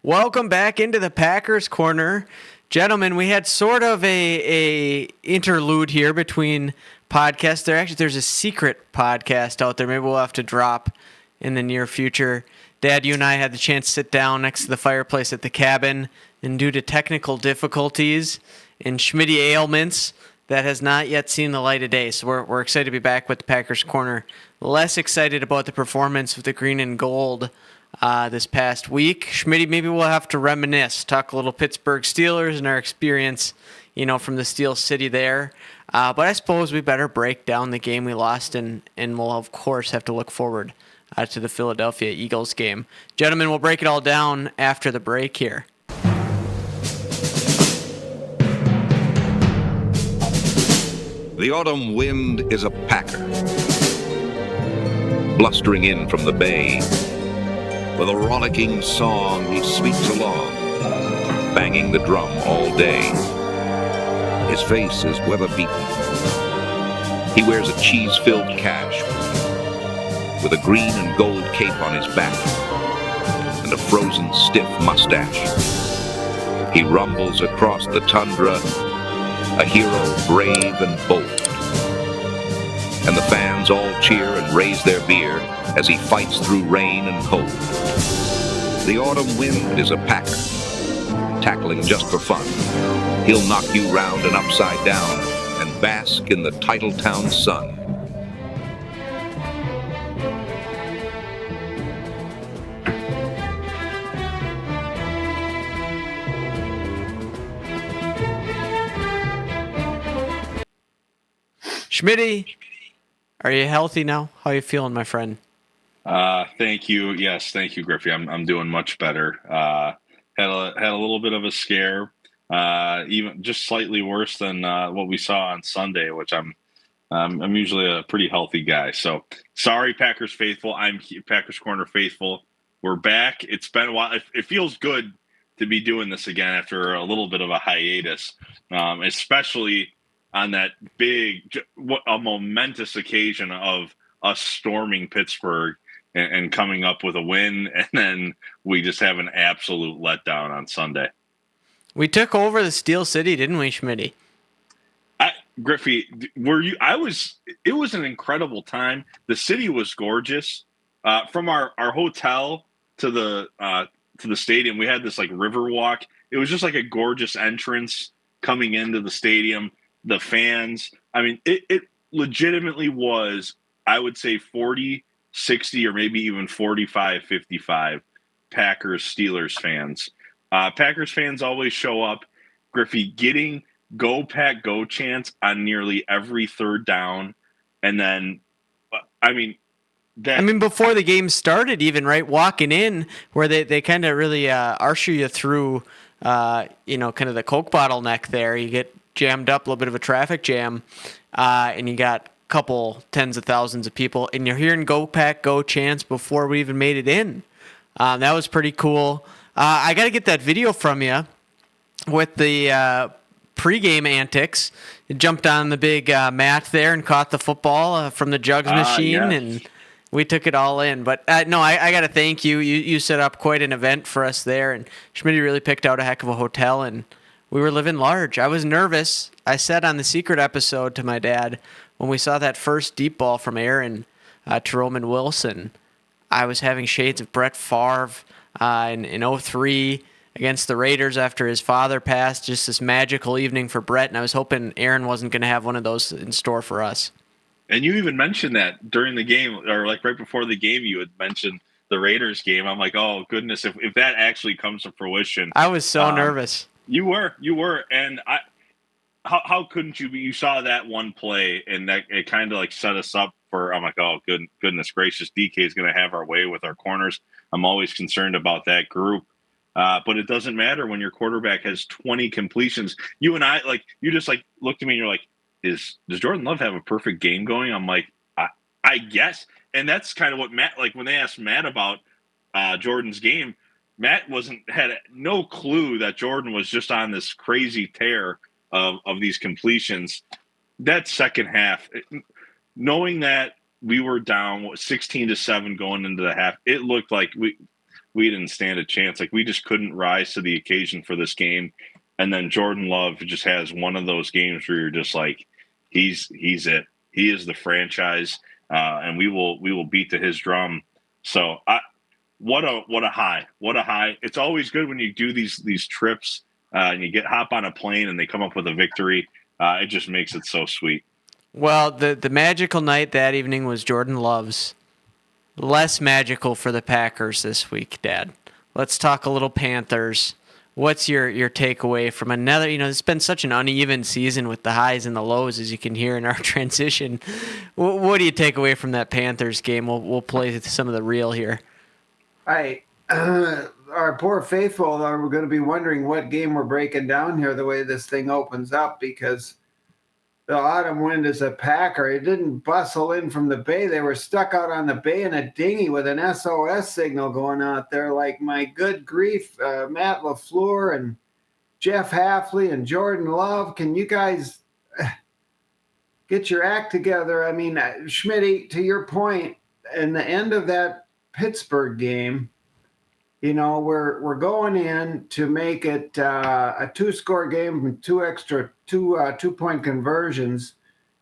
Welcome back into the Packers Corner. Gentlemen, we had sort of a interlude here between podcasts. There's a secret podcast out there. Maybe we'll have to drop in the near future. Dad, you and I had the chance to sit down next to the fireplace at the cabin, and due to technical difficulties and Schmitty ailments, that has not yet seen the light of day. So we're excited to be back with the Packers Corner. Less excited about the performance of the green and gold this past week. Schmitty, maybe we'll have to reminisce, talk a little Pittsburgh Steelers and our experience, from the Steel City there. But I suppose we better break down the game we lost, and we'll, of course, have to look forward to the Philadelphia Eagles game. Gentlemen, we'll break it all down after the break here. The autumn wind is a packer, blustering in from the bay. With a rollicking song, he sweeps along, banging the drum all day. His face is weather-beaten. He wears a cheese-filled cache with a green and gold cape on his back and a frozen stiff mustache. He rumbles across the tundra, a hero brave and bold. And the fans all cheer and raise their beer as he fights through rain and cold. The autumn wind is a packer, tackling just for fun. He'll knock you round and upside down and bask in the Titletown sun. Schmitty, are you healthy now? How are you feeling, my friend? Thank you. Yes, thank you, Griffey. I'm doing much better. Had a little bit of a scare, even just slightly worse than what we saw on Sunday, which I'm usually a pretty healthy guy. So sorry, Packers faithful. I'm Packers Corner faithful. We're back. It's been a while. It feels good to be doing this again after a little bit of a hiatus, especially on that a momentous occasion of us storming Pittsburgh and coming up with a win, and then we just have an absolute letdown on Sunday. We took over the Steel City, didn't we, Schmitty? Griffey, were you? It was an incredible time. The city was gorgeous. From our hotel to the stadium, we had this like river walk. It was just like a gorgeous entrance coming into the stadium. The fans, I mean, it legitimately was, I would say 40, 60, or maybe even 45, 55 Packers Steelers fans. Packers fans always show up. Griffey, getting go Pack go chants on nearly every third down. And then, before the game started, even, right? Walking in, where they kind of really usher you through, kind of the Coke bottleneck there. You get jammed up, a little bit of a traffic jam, and you got couple tens of thousands of people, and you're hearing Go Pack Go chants before we even made it in. That was pretty cool. I got to get that video from you with the pregame antics. You jumped on the big mat there and caught the football from the jugs machine, yes. And we took it all in. But no, I got to thank you. You set up quite an event for us there, and Schmitty really picked out a heck of a hotel, and we were living large. I was nervous. I said on the secret episode to my dad, when we saw that first deep ball from Aaron to Roman Wilson, I was having shades of Brett Favre in 2003 against the Raiders after his father passed. Just this magical evening for Brett, and I was hoping Aaron wasn't going to have one of those in store for us. And you even mentioned that during the game, or like right before the game, you had mentioned the Raiders game. I'm like, oh, goodness, if that actually comes to fruition. I was so nervous. You were. And how couldn't you be? You saw that one play, and that it kind of like set us up for. I'm like, oh, goodness gracious, DK is going to have our way with our corners. I'm always concerned about that group, but it doesn't matter when your quarterback has 20 completions. You and I, like, you just like looked at me and you're like, does Jordan Love have a perfect game going? I'm like, I guess, and that's kind of what Matt, like when they asked Matt about Jordan's game, Matt had no clue that Jordan was just on this crazy tear of these completions. That second half, knowing that we were down 16-7 going into the half, it looked like we we didn't stand a chance. Like, we just couldn't rise to the occasion for this game. And then Jordan Love just has one of those games where you're just like, he's it. He is the franchise, and we will beat to his drum. So what a high. It's always good when you do these trips and you hop on a plane and they come up with a victory. It just makes it so sweet. Well, the magical night that evening was Jordan Love's. Less magical for the Packers this week, Dad. Let's talk a little Panthers. What's your takeaway from another? It's been such an uneven season with the highs and the lows, as you can hear in our transition. What do you take away from that Panthers game? We'll play some of the real here. Our poor faithful are going to be wondering what game we're breaking down here the way this thing opens up, because the autumn wind is a Packer. It didn't bustle in from the bay. They were stuck out on the bay in a dinghy with an SOS signal going out there. Like, my good grief, Matt LaFleur and Jeff Hafley and Jordan Love, can you guys get your act together? I mean, Schmitty, to your point, in the end of that Pittsburgh game, we're going in to make it a 2-score game with 2-point conversions.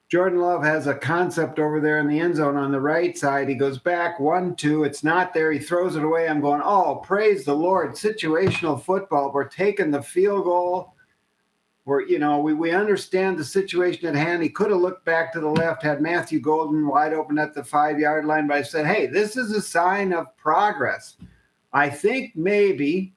Jordan Love has a concept over there in the end zone on the right side. He goes back 1-2. It's not there. He throws it away. I'm going, oh, praise the Lord. Situational football. We're taking the field goal. We understand the situation at hand. He could have looked back to the left, had Matthew Golden wide open at the 5-yard line, but I said, hey, this is a sign of progress. I think maybe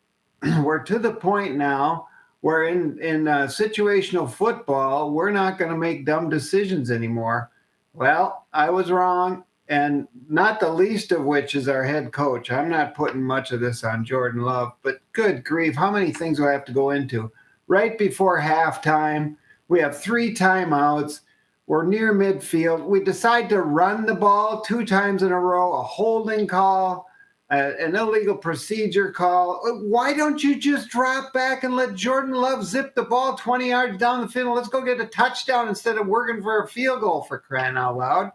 we're to the point now where in situational football, we're not going to make dumb decisions anymore. Well, I was wrong, and not the least of which is our head coach. I'm not putting much of this on Jordan Love, but good grief, how many things do I have to go into? Right before halftime, we have 3 timeouts. We're near midfield. We decide to run the ball 2 times in a row, a holding call, an illegal procedure call. Why don't you just drop back and let Jordan Love zip the ball 20 yards down the field? Let's go get a touchdown instead of working for a field goal, for crying out loud.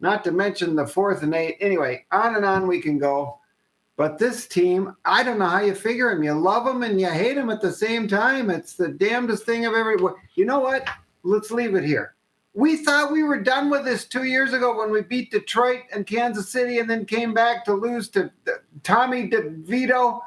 Not to mention the 4th and 8. Anyway, on and on we can go. But this team, I don't know how you figure them. You love them and you hate them at the same time. It's the damnedest thing I've ever. You know what? Let's leave it here. We thought we were done with this 2 years ago when we beat Detroit and Kansas City and then came back to lose to Tommy DeVito,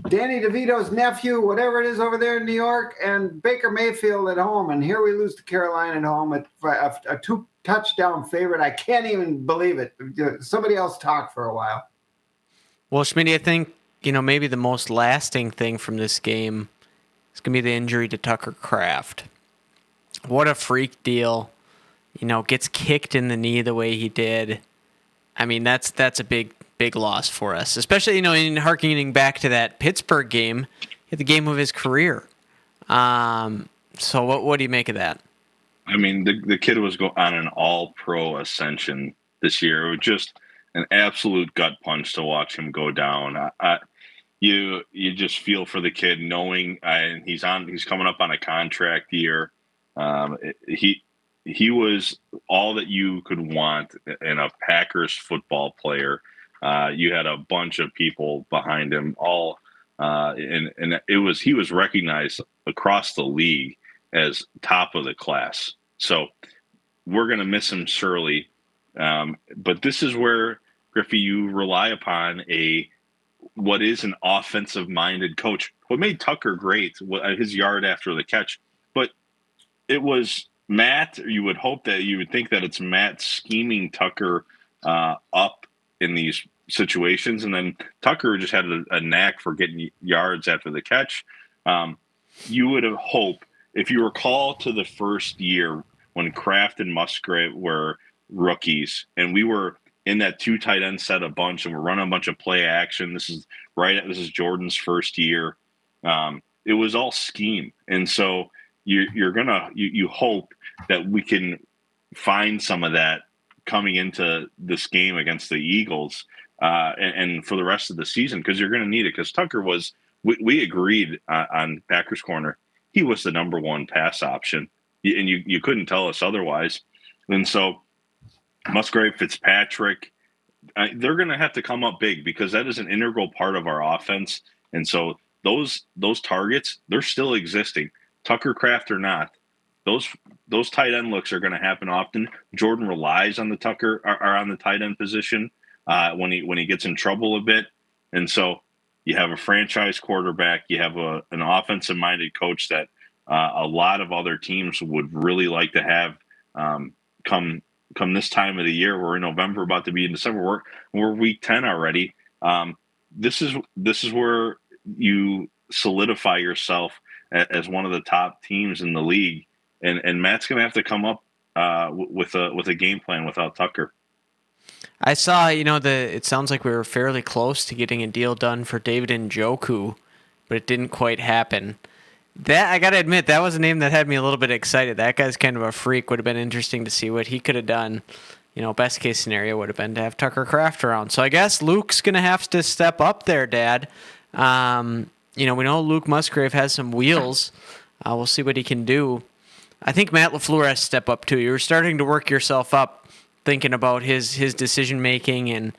Danny DeVito's nephew, whatever it is over there in New York, and Baker Mayfield at home. And here we lose to Carolina at home at a 2-touchdown favorite. I can't even believe it. Somebody else talk for a while. Well, Schmitty, I think, maybe the most lasting thing from this game is going to be the injury to Tucker Kraft. What a freak deal. Gets kicked in the knee the way he did. I mean, that's a big loss for us, especially, in harkening back to that Pittsburgh game, the game of his career. So what do you make of that? I mean, the kid was on an all-pro ascension this year. It was just an absolute gut punch to watch him go down. You just feel for the kid, knowing he's coming up on a contract year. He was all that you could want in a Packers football player. You had a bunch of people behind him, and he was recognized across the league as top of the class. So we're going to miss him surely. But this is where, Griffey, you rely upon what is an offensive-minded coach. What made Tucker great, his yard after the catch, but it was Matt, or you would think that it's Matt scheming Tucker up in these situations, and then Tucker just had a knack for getting yards after the catch. You would have hoped, if you recall to the first year when Kraft and Musgrave were rookies, and we were in that 2 tight end set a bunch, and we're running a bunch of play action. This is Jordan's first year. It was all scheme, and so you hope that we can find some of that coming into this game against the Eagles and for the rest of the season, because you're going to need it. Because Tucker was, we agreed on Packers Corner, he was the number 1 pass option, and you couldn't tell us otherwise. And so Musgrave, Fitzpatrick, they're going to have to come up big because that is an integral part of our offense. And so those targets, they're still existing, Tucker Kraft or not. Those tight end looks are going to happen often. Jordan relies on the Tucker or on the tight end position when he gets in trouble a bit. And so you have a franchise quarterback, you have an offensive minded coach that a lot of other teams would really like to have come this time of the year. We're in November, about to be in December. We're week 10 already. This is where you solidify yourself as one of the top teams in the league. And Matt's going to have to come up with a game plan without Tucker. I saw, it sounds like we were fairly close to getting a deal done for David Njoku, but it didn't quite happen. That, I got to admit, that was a name that had me a little bit excited. That guy's kind of a freak. Would have been interesting to see what he could have done. Best case scenario would have been to have Tucker Kraft around. So I guess Luke's going to have to step up there, Dad. We know Luke Musgrave has some wheels. We'll see what he can do. I think Matt LaFleur has to step up too. You're starting to work yourself up thinking about his decision making, and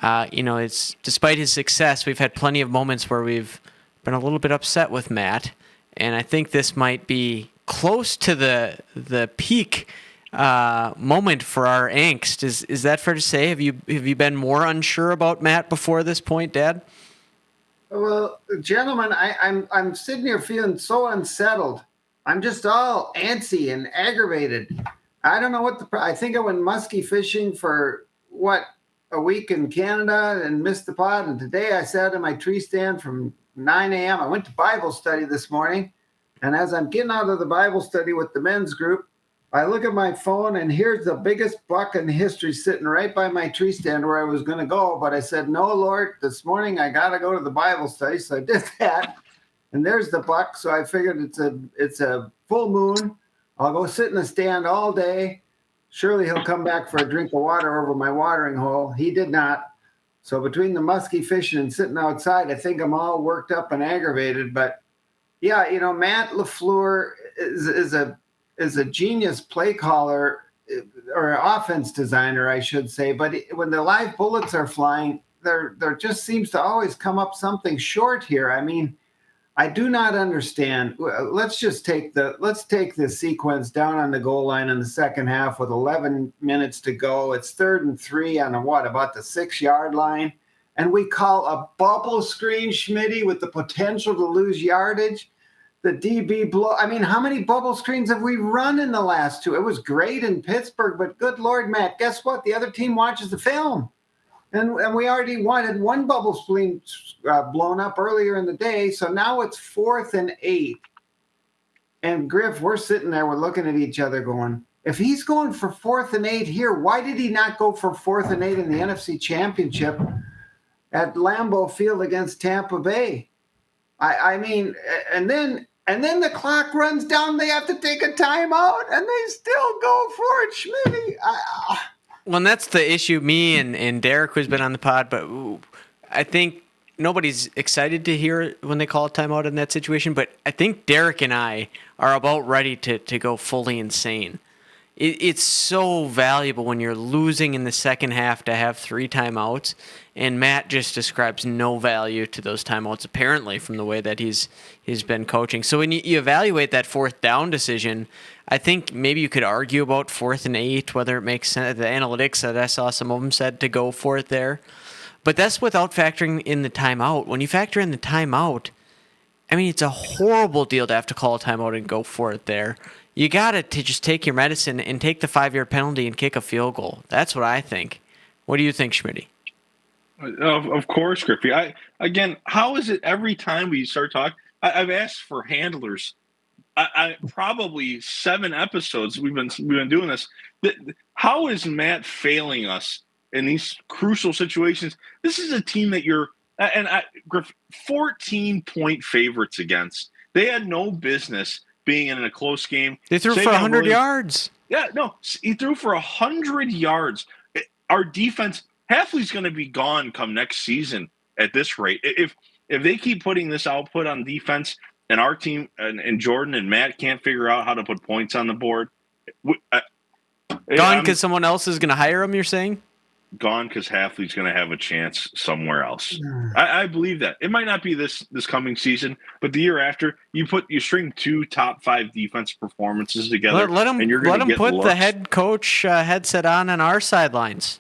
it's despite his success, we've had plenty of moments where we've been a little bit upset with Matt, and I think this might be close to the peak moment for our angst. Is that fair to say? Have you been more unsure about Matt before this point, Dad? Well, gentlemen, I'm sitting here feeling so unsettled. I'm just all antsy and aggravated. I don't know I think I went muskie fishing for a week in Canada and missed the pot. And today I sat in my tree stand from 9 a.m. I went to Bible study this morning. And as I'm getting out of the Bible study with the men's group, I look at my phone and here's the biggest buck in history sitting right by my tree stand where I was going to go. But I said, no, Lord, this morning I got to go to the Bible study. So I did that. And there's the buck. So I figured it's a full moon. I'll go sit in the stand all day. Surely he'll come back for a drink of water over my watering hole. He did not. So between the muskie fishing and sitting outside, I think I'm all worked up and aggravated. But yeah, Matt LaFleur is a genius play caller or offense designer, I should say. But when the live bullets are flying, there just seems to always come up something short here. I mean, I do not understand. Let's take the sequence down on the goal line in the second half with 11 minutes to go. It's 3rd and 3 on about the 6-yard line. And we call a bubble screen, Schmitty, with the potential to lose yardage. The DB blow. I mean, how many bubble screens have we run in the last 2? It was great in Pittsburgh, but good Lord, Matt, guess what? The other team watches the film. And we already wanted one bubble screen blown up earlier in the day. So now it's 4th and 8. And Griff, we're sitting there, we're looking at each other going, if he's going for 4th and 8 here, why did he not go for 4th and 8 in the NFC Championship at Lambeau Field against Tampa Bay? I mean, and then the clock runs down. They have to take a timeout, and they still go for it, Schmitty. Well, and that's the issue. Me and Derek, who's been on the pod, but I think nobody's excited to hear when they call a timeout in that situation. But I think Derek and I are about ready to go fully insane. It's so valuable when you're losing in the second half to have 3 timeouts, and Matt just describes no value to those timeouts, apparently, from the way that he's been coaching. So when you evaluate that 4th down decision, I think maybe you could argue about 4th and 8, whether it makes sense. The analytics that I saw, some of them said to go for it there. But that's without factoring in the timeout. When you factor in the timeout, I mean, it's a horrible deal to have to call a timeout and go for it there. You got to just take your medicine and take the 5-yard penalty and kick a field goal. That's what I think. What do you think, Schmitty? Of course, Griffey. Again, how is it every time we start talking? I've asked for handlers. I probably 7 episodes we've been doing this. How is Matt failing us in these crucial situations? This is a team that Griff, 14-point favorites against. They had no business being in a close game. They threw for 100 yards. Yeah, no, he threw for 100 yards. Our defense, Hafley's going to be gone come next season at this rate. If they keep putting this output on defense, and our team and Jordan and Matt can't figure out how to put points on the board, gone because someone else is going to hire him, you're saying? gone because Hafley's going to have a chance somewhere else. I believe that. It might not be this coming season, but the year after, you string 2 top 5 defense performances together, and you're going to get put looks. the head coach headset on our sidelines.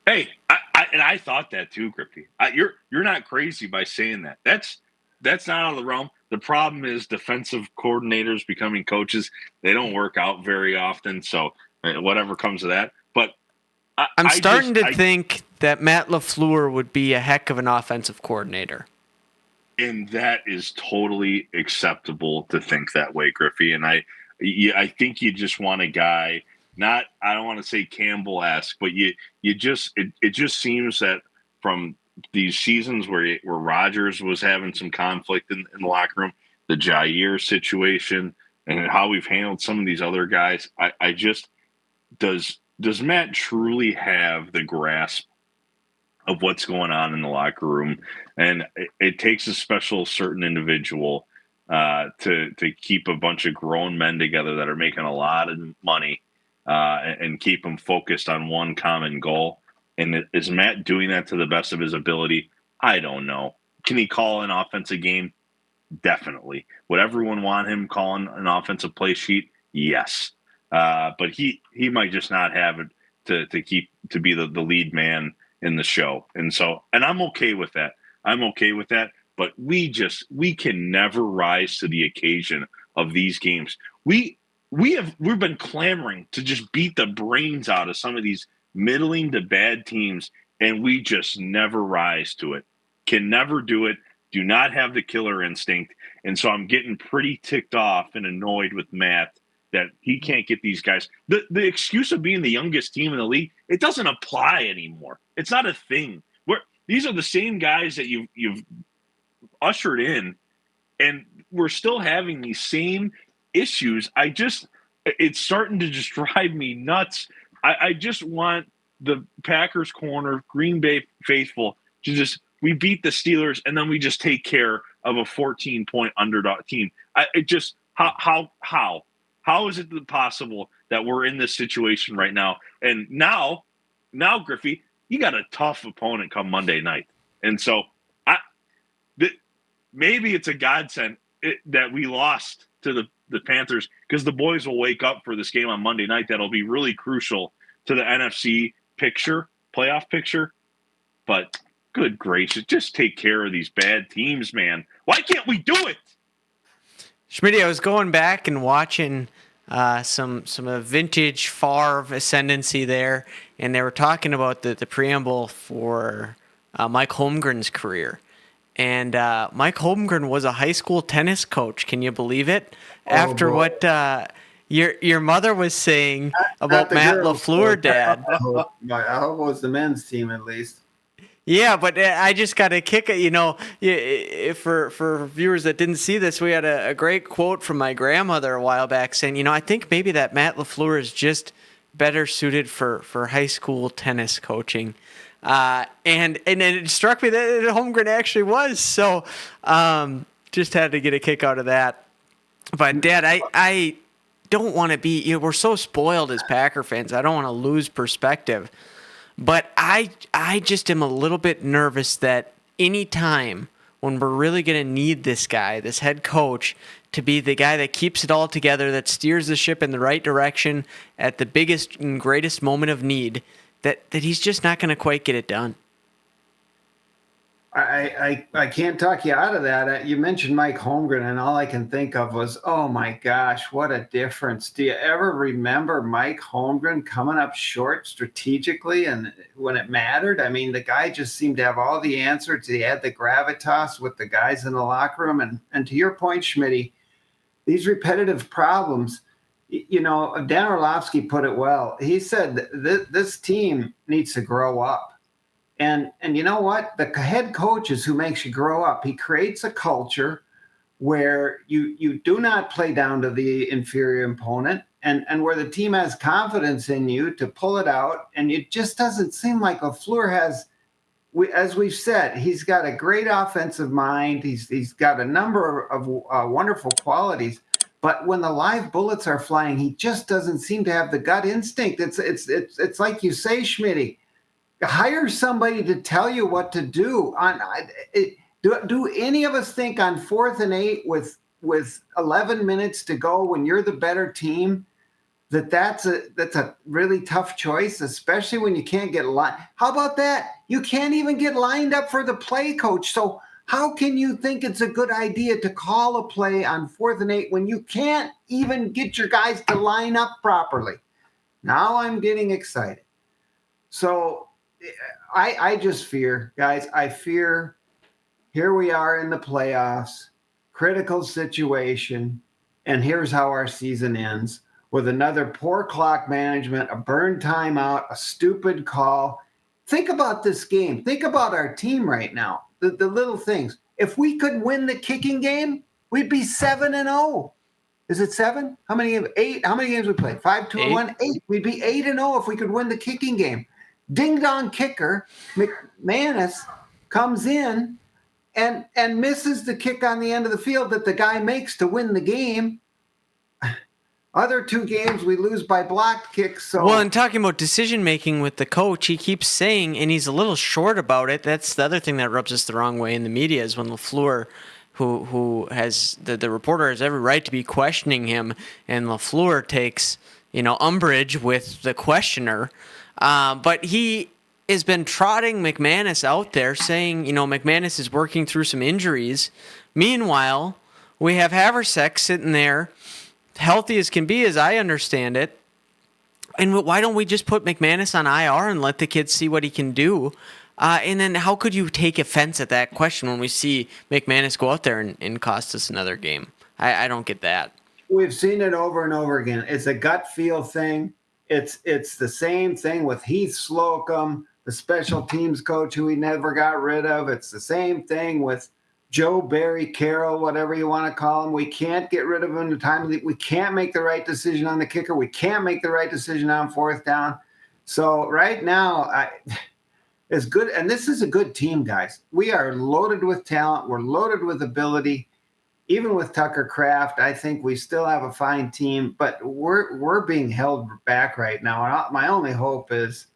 Hey, I thought that too, Griffey. You're not crazy by saying that. That's not out of the realm. The problem is defensive coordinators becoming coaches. They don't work out very often, so whatever comes of that. But I'm starting to think that Matt LaFleur would be a heck of an offensive coordinator. And that is totally acceptable to think that way, Griffey. And I think you just want a guy, not, I don't want to say Campbell-esque, but it just seems that from these seasons where Rodgers was having some conflict in the locker room, the Jair situation, and how we've handled some of these other guys, I just, does Matt truly have the grasp of what's going on in the locker room? And it takes a special certain individual to keep a bunch of grown men together that are making a lot of money and keep them focused on one common goal. And is Matt doing that to the best of his ability? I don't know. Can he call an offensive game? Definitely. Would everyone want him calling an offensive play sheet? Yes. But he might just not have it to be the lead man in the show. And I'm okay with that. But we can never rise to the occasion of these games. We've been clamoring to just beat the brains out of some of these middling to bad teams, and we just never rise to it. Can never do it. Do not have the killer instinct. And so I'm getting pretty ticked off and annoyed with Matt that he can't get these guys. The excuse of being the youngest team in the league, it doesn't apply anymore. It's not a thing. These are the same guys that you've ushered in, and we're still having these same issues. It's starting to just drive me nuts. I just want the Packers corner, Green Bay faithful, to just, we beat the Steelers and then we just take care of a 14-point underdog team. How is it possible that we're in this situation right now? And now, Griffey, you got a tough opponent come Monday night. And so maybe it's a godsend that we lost to the Panthers, because the boys will wake up for this game on Monday night. That'll be really crucial to the NFC playoff picture. But good gracious, just take care of these bad teams, man. Why can't we do it? Schmitty, I was going back and watching some vintage Favre ascendancy there, and they were talking about the preamble for Mike Holmgren's career. And Mike Holmgren was a high school tennis coach. Can you believe it? After what your mother was saying about Matt LaFleur, Dad. I hope it was the men's team at least. Yeah, but I just got a kick at, for viewers that didn't see this, we had a great quote from my grandmother a while back saying, I think maybe that Matt LaFleur is just better suited for high school tennis coaching. And it struck me that Holmgren actually was. So just had to get a kick out of that. But, Dad, I don't want to be, we're so spoiled as Packer fans. I don't want to lose perspective. But I just am a little bit nervous that any time when we're really going to need this guy, this head coach, to be the guy that keeps it all together, that steers the ship in the right direction at the biggest and greatest moment of need, that he's just not going to quite get it done. I can't talk you out of that. You mentioned Mike Holmgren, and all I can think of was, oh my gosh, what a difference. Do you ever remember Mike Holmgren coming up short strategically and when it mattered? I mean, the guy just seemed to have all the answers. He had the gravitas with the guys in the locker room. And to your point, Schmitty, these repetitive problems, Dan Orlovsky put it well. He said this team needs to grow up. And you know what? The head coach is who makes you grow up. He creates a culture where you do not play down to the inferior opponent and where the team has confidence in you to pull it out. And it just doesn't seem like LaFleur has, as we've said, he's got a great offensive mind. He's got a number of wonderful qualities. But when the live bullets are flying, he just doesn't seem to have the gut instinct. It's like you say, Schmitty. hire somebody to tell you what to do. Do any of us think on 4th and 8 with 11 minutes to go when you're the better team that's a really tough choice, especially when you can't get lined. How about that? You can't even get lined up for the play, coach. So how can you think it's a good idea to call a play on 4th and 8 when you can't even get your guys to line up properly? Now I'm getting excited. So I just fear, guys. I fear here we are in the playoffs, critical situation, and here's how our season ends with another poor clock management, a burned timeout, a stupid call. Think about this game. Think about our team right now. The little things. If we could win the kicking game, we'd be 7-0. Is it 7? How many games? 8. How many games we played? 5, 2, 8. 1, 8. We'd be 8-0 if we could win the kicking game. Ding dong kicker McManus comes in and misses the kick on the end of the field that the guy makes to win the game. Other 2 games we lose by blocked kicks. So well, and talking about decision making with the coach, he keeps saying, and he's a little short about it. That's the other thing that rubs us the wrong way in the media is when LaFleur, who has the reporter has every right to be questioning him, and LaFleur takes umbrage with the questioner. But he has been trotting McManus out there saying, McManus is working through some injuries. Meanwhile, we have Haversack sitting there, healthy as can be, as I understand it. And why don't we just put McManus on IR and let the kid see what he can do? And then how could you take offense at that question when we see McManus go out there and cost us another game? I don't get that. We've seen it over and over again. It's a gut feel thing. It's the same thing with Heath Slocum, the special teams coach who we never got rid of. It's the same thing with Joe Barry Carroll, whatever you want to call him. We can't get rid of him in the time. We can't make the right decision on the kicker. We can't make the right decision on 4th down. So right now, it's good. And this is a good team, guys. We are loaded with talent. We're loaded with ability. Even with Tucker Kraft, I think we still have a fine team, but we're being held back right now. And my only hope is,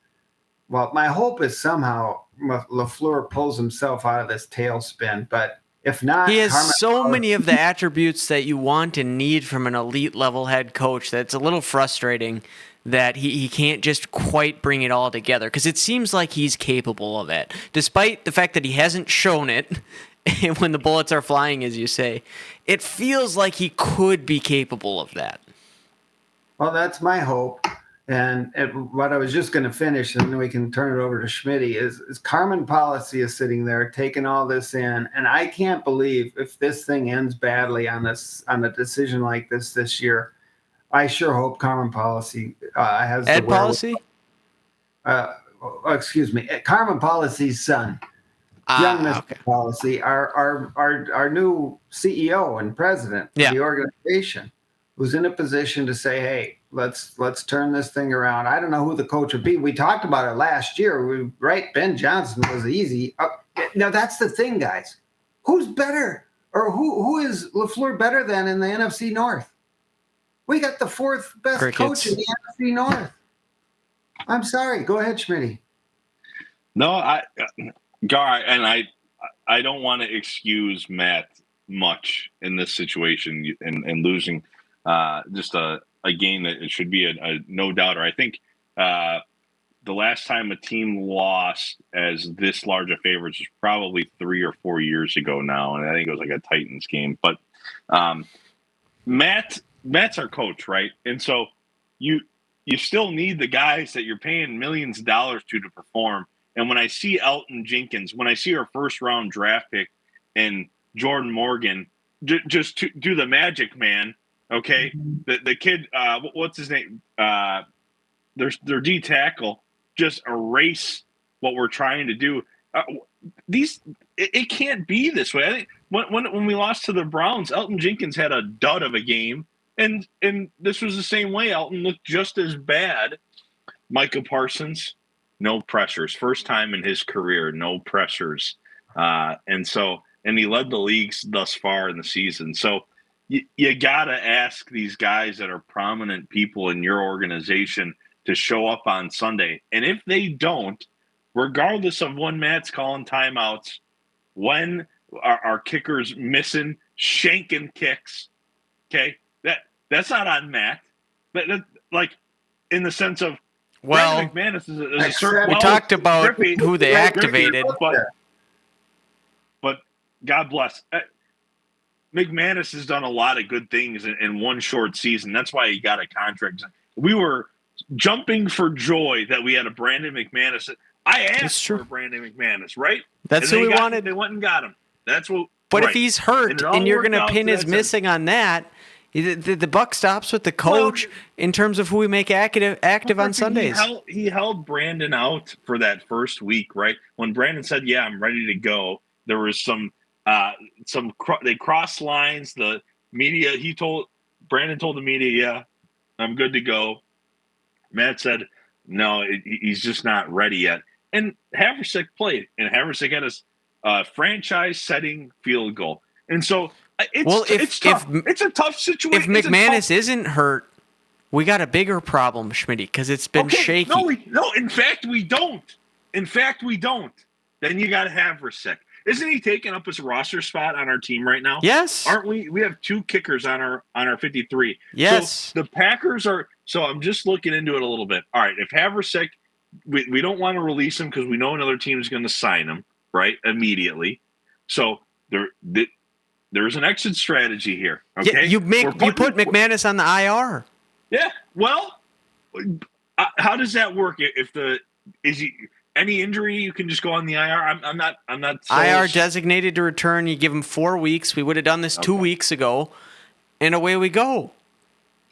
somehow LaFleur pulls himself out of this tailspin. But if not, he has so many of the attributes that you want and need from an elite level head coach that it's a little frustrating that he can't just quite bring it all together, because it seems like he's capable of it, despite the fact that he hasn't shown it. When the bullets are flying, as you say, it feels like he could be capable of that. Well, that's my hope. And what I was just going to finish, and then we can turn it over to Schmitty, is Carmen Policy is sitting there taking all this in. And I can't believe if this thing ends badly on a decision like this year, I sure hope Carmen Policy has Ed Policy? Excuse me. Carmen Policy's son. Young Mr. Okay. Policy, our new CEO and president of the organization, who's in a position to say, hey, let's turn this thing around. I don't know who the coach would be. We talked about it last year. Ben Johnson was easy. Now, that's the thing, guys. Who's better? Or who is LaFleur better than in the NFC North? We got the 4th best coach in the NFC North. I'm sorry. Go ahead, Schmitty. No, Gar, and I don't want to excuse Matt much in this situation and losing just a game that it should be a no doubter. I think the last time a team lost as this large a favorite was probably 3 or 4 years ago now, and I think it was like a Titans game. But Matt's our coach, right? And so you still need the guys that you're paying millions of dollars to perform. And when I see Elgton Jenkins, when I see our first-round draft pick and Jordan Morgan, just to do the magic, man, okay? The kid, what's his name? Their D tackle, just erase what we're trying to do. It can't be this way. I think when we lost to the Browns, Elgton Jenkins had a dud of a game, and this was the same way. Elgton looked just as bad. Micah Parsons, no pressures. First time in his career, no pressures. And he led the leagues thus far in the season. So you got to ask these guys that are prominent people in your organization to show up on Sunday. And if they don't, regardless of when Matt's calling timeouts, when our kicker's missing, shanking kicks. Okay, that's not on Matt. That like in the sense of Well, Brandon McManus is a certain. we talked about Griffey, who they activated. but God bless. McManus has done a lot of good things in one short season. That's why he got a contract. We were jumping for joy that we had a Brandon McManus. I asked for Brandon McManus, right? That's who we wanted. They went and got him. That's what. But right. if he's hurt and you're going to pin his missing on that, the buck stops with the coach in terms of who we make active on Sundays. He held Brandon out for that first week, right? When Brandon said, "Yeah, I'm ready to go," there was some they crossed lines. The media, Brandon told the media, "Yeah, I'm good to go." Matt said, "No, he's just not ready yet." And Haversick played, and Haversick had a franchise-setting field goal, and so it's tough. It's a tough situation. If McManus isn't hurt, we got a bigger problem, Schmitty, because it's been shaky. No, in fact, we don't. Then you got Haversick. Isn't he taking up his roster spot on our team right now? Yes. Aren't we? We have 2 kickers on our 53. Yes. So the Packers are. So I'm just looking into it a little bit. All right, if Haversick, we don't want to release him because we know another team is going to sign him right immediately. So there's an exit strategy here. Okay, yeah, you put McManus on the IR. Yeah. Well, how does that work? Any injury, you can just go on the IR. I'm not. IR designated to return. You give him 4 weeks. We would have done this 2 weeks ago, and away we go.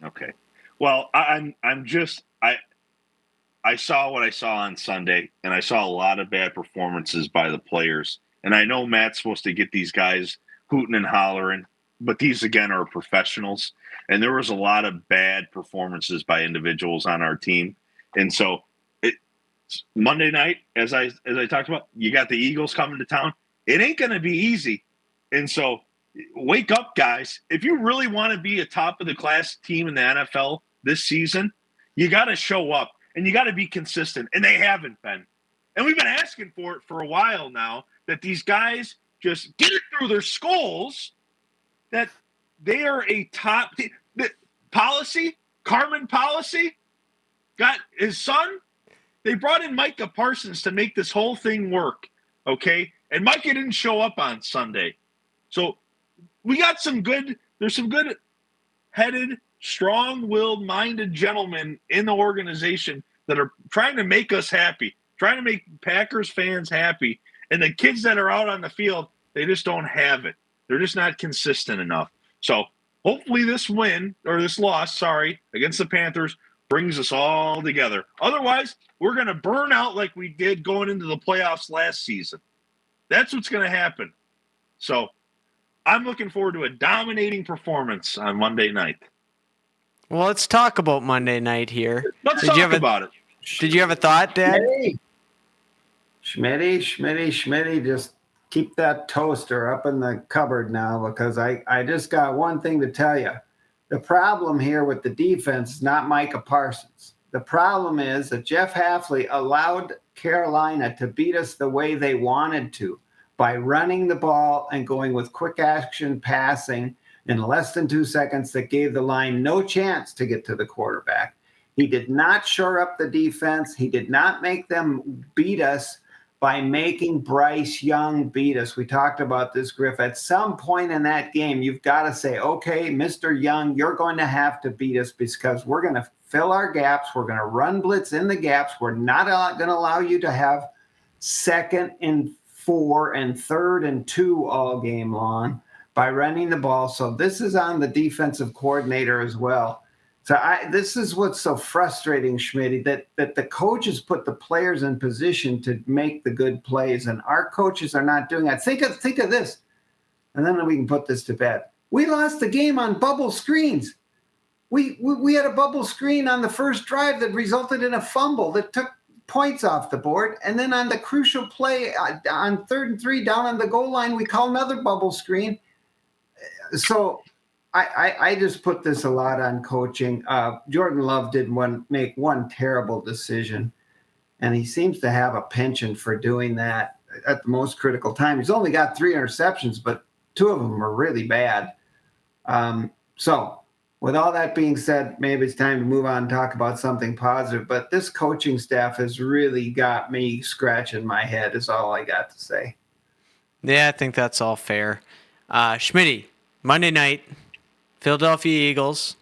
Okay. Well, I saw what I saw on Sunday, and I saw a lot of bad performances by the players. And I know Matt's supposed to get these guys hooting and hollering, but these again are professionals, and there was a lot of bad performances by individuals on our team, and so. Monday night, as I talked about, you got the Eagles coming to town. It ain't going to be easy. And so wake up, guys. If you really want to be a top-of-the-class team in the NFL this season, you got to show up, and you got to be consistent. And they haven't been. And we've been asking for it for a while now, that these guys just get it through their skulls that they are a top – the policy, Carmen Policy, got his son – they brought in Micah Parsons to make this whole thing work, okay? And Micah didn't show up on Sunday. So we got there's some good-headed, strong-willed, minded gentlemen in the organization that are trying to make us happy, trying to make Packers fans happy. And the kids that are out on the field, they just don't have it. They're just not consistent enough. So hopefully this loss, against the Panthers brings us all together. Otherwise, we're going to burn out like we did going into the playoffs last season. That's what's going to happen. So I'm looking forward to a dominating performance on Monday night. Well, let's talk about Monday night here. Let's talk about it. Did you have a thought, Dad? Schmitty, just keep that toaster up in the cupboard now, because I just got one thing to tell you. The problem here with the defense is not Micah Parsons. The problem is that Jeff Hafley allowed Carolina to beat us the way they wanted to by running the ball and going with quick action passing in less than 2 seconds that gave the line no chance to get to the quarterback. He did not shore up the defense. He did not make them beat us by making Bryce Young beat us. We talked about this, Griff. At some point in that game, you've got to say, okay, Mr. Young, you're going to have to beat us because we're going to fill our gaps. We're going to run blitz in the gaps. We're not going to allow you to have 2nd and 4 and 3rd and 2 all game long by running the ball. So this is on the defensive coordinator as well. So this is what's so frustrating, Schmitty, that the coaches put the players in position to make the good plays, and our coaches are not doing that. Think of this, and then we can put this to bed. We lost the game on bubble screens. We had a bubble screen on the first drive that resulted in a fumble that took points off the board, and then on the crucial play on 3rd and 3 down on the goal line, we call another bubble screen. So I just put this a lot on coaching. Jordan Love did make one terrible decision, and he seems to have a penchant for doing that at the most critical time. He's only got 3 interceptions, but 2 of them are really bad. So with all that being said, maybe it's time to move on and talk about something positive. But this coaching staff has really got me scratching my head is all I got to say. Yeah, I think that's all fair. Schmitty, Monday night, Philadelphia Eagles.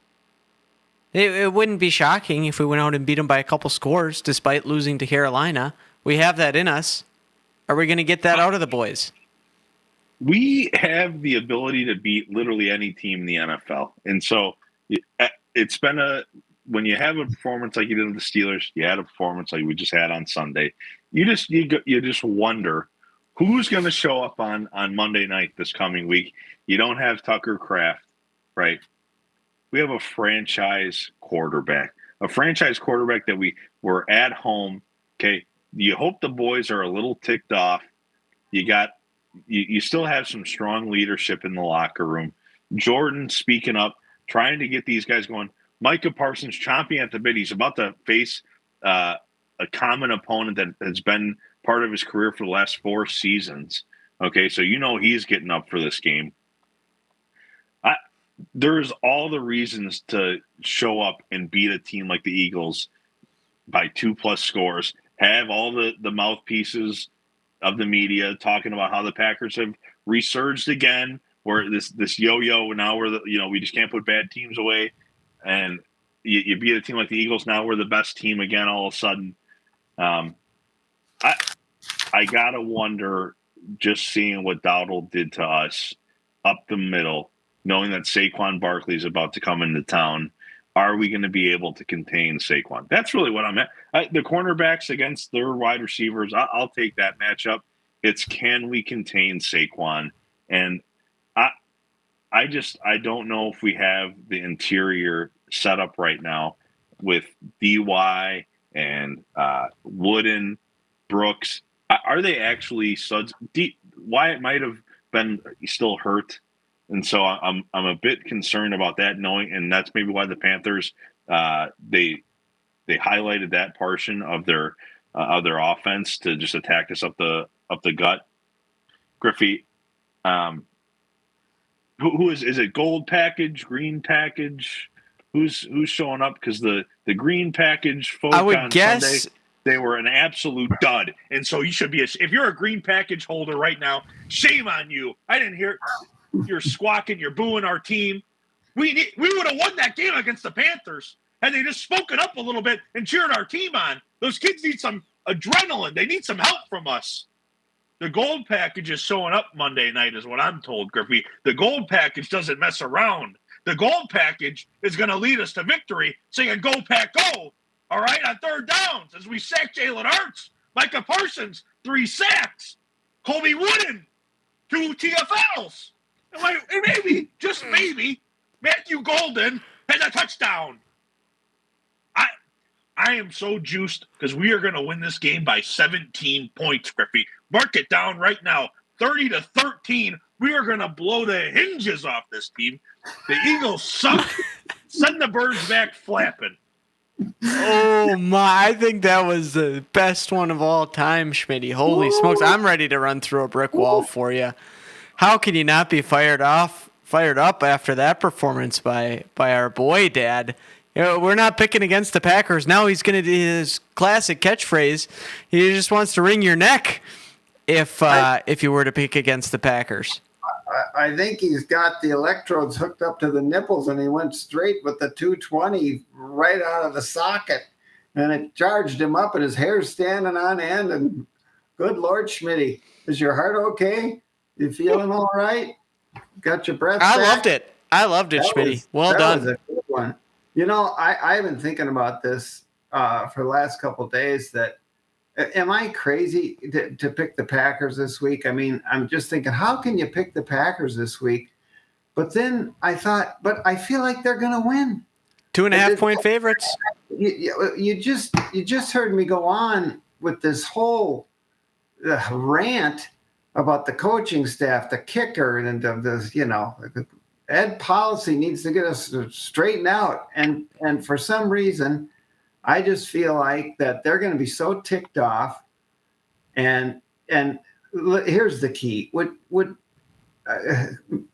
It wouldn't be shocking if we went out and beat them by a couple scores despite losing to Carolina. We have that in us. Are we going to get that out of the boys? We have the ability to beat literally any team in the NFL. And so it's been when you have a performance like you did with the Steelers, you had a performance like we just had on Sunday, you just wonder who's going to show up on Monday night this coming week. You don't have Tucker Kraft, right? We have a franchise quarterback that we were at home. Okay. You hope the boys are a little ticked off. You still have some strong leadership in the locker room. Jordan speaking up, trying to get these guys going. Micah Parsons chomping at the bit. He's about to face a common opponent that has been part of his career for the last 4 seasons. Okay, so he's getting up for this game. There's all the reasons to show up and beat a team like the Eagles by 2+ scores. Have all the mouthpieces of the media talking about how the Packers have resurged again, where this yo-yo now we just can't put bad teams away, and you beat a team like the Eagles. Now we're the best team again all of a sudden. I gotta wonder, just seeing what Dowdle did to us up the middle, knowing that Saquon Barkley is about to come into town. Are we going to be able to contain Saquon? That's really what I'm at. The cornerbacks against their wide receivers, I'll take that matchup. It's, can we contain Saquon? And I don't know if we have the interior set up right now with DY and Wooden, Brooks. Are they actually suds? Wyatt might have been still hurt. And so I'm a bit concerned about that, and that's maybe why the Panthers they highlighted that portion of their offense to just attack us up the gut. Griffey, who is it? Gold package, green package? Who's showing up? Because the green package folk I would on guess Sunday, they were an absolute dud, and so you should be. If you're a green package holder right now, shame on you. I didn't hear. You're squawking, you're booing our team. We would have won that game against the Panthers had they just spoken up a little bit and cheered our team on. Those kids need some adrenaline. They need some help from us. The gold package is showing up Monday night is what I'm told, Griffey. The gold package doesn't mess around. The gold package is going to lead us to victory, singing "Go Pack Go," all right, on 3rd downs as we sack Jalen Hurts. Micah Parsons, 3 sacks. Colby Wooden, 2 TFLs. And maybe, just maybe, Matthew Golden has a touchdown. I am so juiced because we are going to win this game by 17 points, Griffey. Mark it down right now. 30-13. We are going to blow the hinges off this team. The Eagles suck. Send the birds back flapping. Oh my, I think that was the best one of all time, Schmitty. Holy smokes. I'm ready to run through a brick wall for you. How can you not be fired up after that performance by our boy, Dad? We're not picking against the Packers. Now he's going to do his classic catchphrase. He just wants to wring your neck if you were to pick against the Packers. I think he's got the electrodes hooked up to the nipples, and he went straight with the 220 right out of the socket, and it charged him up, and his hair's standing on end. And good Lord, Schmitty, is your heart okay? You feeling all right? Got your breath back? I loved it, Schmitty. Well done. That was a good one. I've been thinking about this for the last couple of days. That am I crazy to pick the Packers this week? I mean, I'm just thinking, how can you pick the Packers this week? But then I thought, but I feel like they're going to win. 2.5-point favorites. You just heard me go on with this whole rant about the coaching staff, the kicker, and the Ed Policy needs to get us straightened out. And for some reason, I just feel like that they're going to be so ticked off. And here's the key: would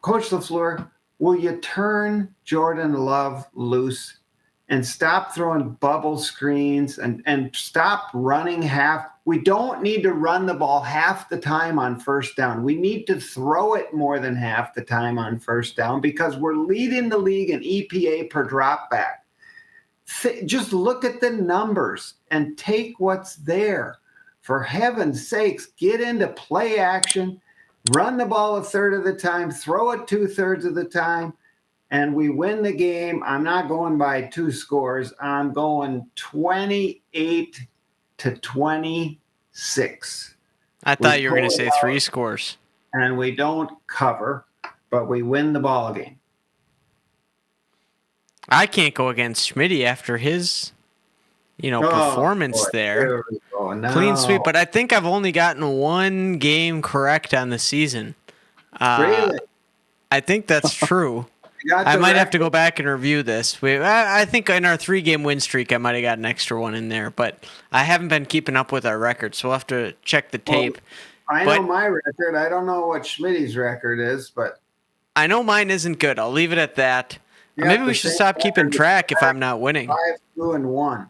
Coach LaFleur, will you turn Jordan Love loose and stop throwing bubble screens and stop running half? We don't need to run the ball half the time on first down. We need to throw it more than half the time on first down because we're leading the league in EPA per drop back. Just look at the numbers and take what's there. For heaven's sakes, get into play action, run the ball a third of the time, throw it 2/3 of the time, and we win the game. I'm not going by 2 scores. I'm going 28-26. I thought you were going to say 3 scores. And we don't cover, but we win the ball game. I can't go against Schmitty after his, performance there. No. Clean sweep, but I think I've only gotten 1 game correct on the season. Really? I think that's true. I might have to go back and review this. I think in our 3-game win streak, I might have got an extra one in there, but I haven't been keeping up with our record, so we'll have to check the tape. I know my record. I don't know what Schmitty's record is, but I know mine isn't good. I'll leave it at that. Maybe we should stop keeping track if I'm not winning. 5-2-1.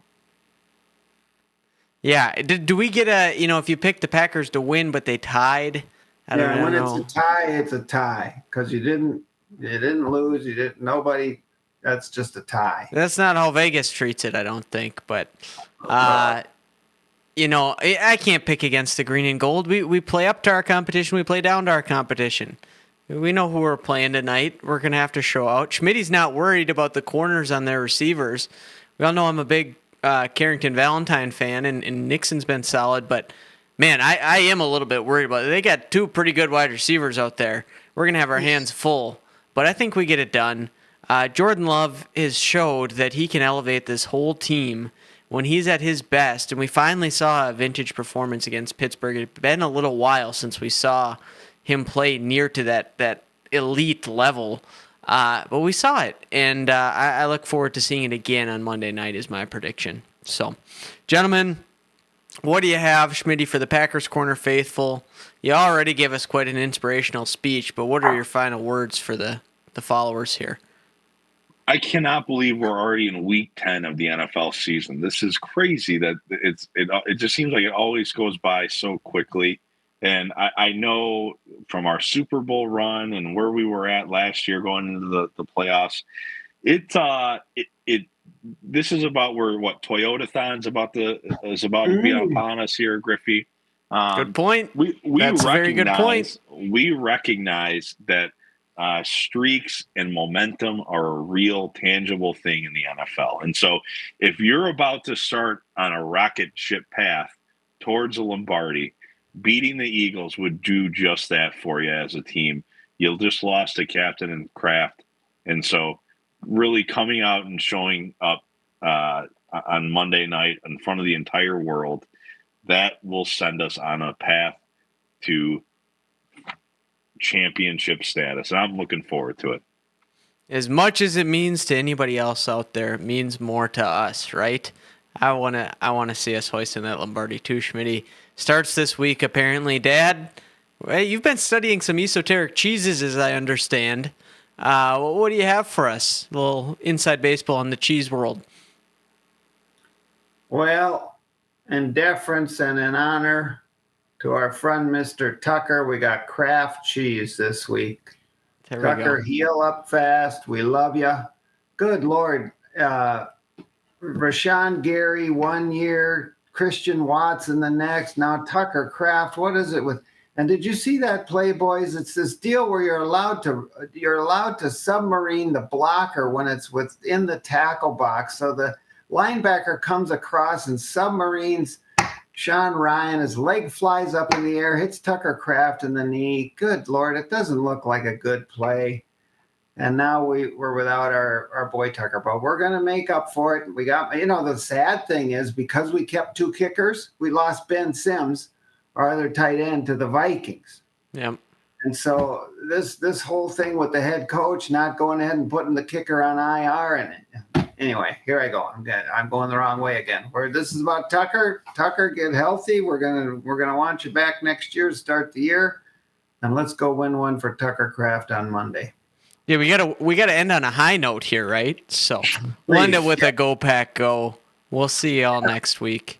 Yeah. Do we get if you pick the Packers to win, but they tied? I don't know. When it's a tie, it's a tie because you didn't lose. You didn't. Nobody. That's just a tie. That's not how Vegas treats it, I don't think. But, I can't pick against the green and gold. We play up to our competition. We play down to our competition. We know who we're playing tonight. We're going to have to show out. Schmitty's not worried about the corners on their receivers. We all know I'm a big Carrington Valentine fan, and Nixon's been solid. But, man, I am a little bit worried about it. They got 2 pretty good wide receivers out there. We're going to have our hands full. But I think we get it done. Jordan Love has showed that he can elevate this whole team when he's at his best. And we finally saw a vintage performance against Pittsburgh. It's been a little while since we saw him play near to that elite level. But we saw it, and I look forward to seeing it again on Monday night is my prediction. So, gentlemen, what do you have, Schmitty, for the Packers Corner faithful? You already gave us quite an inspirational speech, but what are your final words for the followers here? I cannot believe we're already in week 10 of the NFL season. This is crazy that it just seems like it always goes by so quickly. And I know from our Super Bowl run and where we were at last year going into the playoffs, this is about where Toyotathon's is about to be upon us here, Griffey. Good point. That's a very good point. We recognize that streaks and momentum are a real tangible thing in the NFL. And so if you're about to start on a rocket ship path towards a Lombardi, beating the Eagles would do just that for you as a team. You just lost a captain and Kraft. And so really coming out and showing up on Monday night in front of the entire world, that will send us on a path to championship status. And I'm looking forward to it. As much as it means to anybody else out there, it means more to us, right? I wanna see us hoisting that Lombardi too, Schmitty. Starts this week, apparently. Dad, you've been studying some esoteric cheeses, as I understand. What do you have for us? A little inside baseball in the cheese world. Well, in deference and in honor to our friend Mr. Tucker, we got Kraft cheese this week. Tucker, heal up fast. We love you. Good Lord. Rashawn Gary 1 year, Christian Watson the next. Now Tucker Kraft. What is it with? And did you see that play, boys? It's this deal where you're allowed to submarine the blocker when it's within the tackle box. So the linebacker comes across and submarines Sean Ryan. His leg flies up in the air, hits Tucker Kraft in the knee. Good Lord, it doesn't look like a good play. And now we're without our boy Tucker, but we're going to make up for it. We got, the sad thing is because we kept 2 kickers, we lost Ben Sims, our other tight end, to the Vikings. Yep. And so this whole thing with the head coach not going ahead and putting the kicker on IR, and Anyway, here I go. I'm going the wrong way again. Where this is about Tucker. Tucker, get healthy. We're gonna want you back next year to start the year, and let's go win one for Tucker Craft on Monday. Yeah, we gotta end on a high note here, right? So we'll end it with a Go Pack Go. We'll see you all next week.